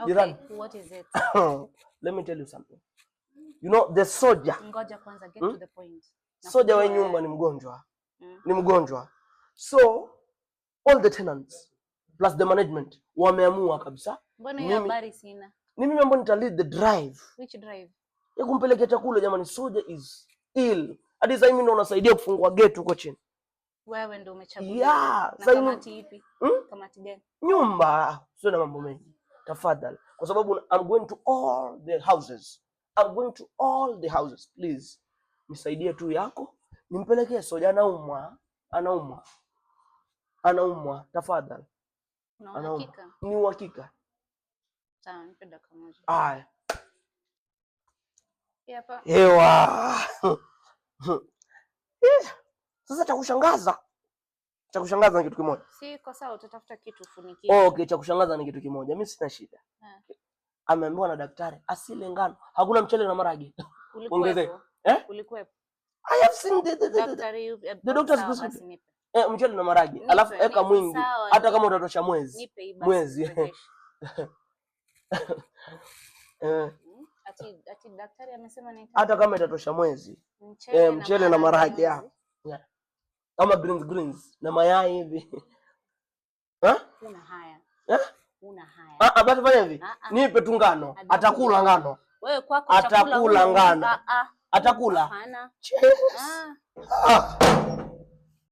Okay, what is it? Let me tell you something. You know the soldier. Ngoja kwanza, get to the point. Soldier wa nyumba ni mgonjwa. Ni mgonjwa. So all the tenants plus the management wameamua kabisa. Mbona hiyo habari sina? Mimi mambo nita lead the drive. Which drive? Ya kumpelekea chakula jamani, soldier is ill. Hadi sasa mimi ndo nasaidia kufungua gate huko chini. Wewe ndo umechagua. Yeah, na kamati ipi? Kamati gani? Nyumba. Sio na mambo mengi. Tafadhali. Kwa sababu I'm going to all the houses. I'm going to all the houses. Please. Nisaidie tu yako. Nimpelekee soldier, anaumwa. Tafadhali. Una uhakika? Ni uhakika. Sawa, nipe dakika moja. Haya. Hapa. Hewa. Sasa cha kushangaza ni kitu kimoja. Si kwa sawa, utatafuta kitu ufunikie. Okay, cha kushangaza ni kitu kimoja. Mimi sina shida. Ameambiwa na daktari asile ngano. Hakuna mchele na maragi. Ulikuwepo? Ulikuwepo? I have seen the doctor's prescription. Mchele na maragi. Alafu eka mwingi. Hata kama utatosha mwezi. Mwezi. Ati daktari amesema ni hata kama itatosha mwezi. Mchele na maragi ya. Kama greens na mayai hivi. Una haya. Una haya. Basi fanya hivi. Nipe tu ngano. Atakula ngano. Wewe kwako atakula ngano. Atakula. Hapana.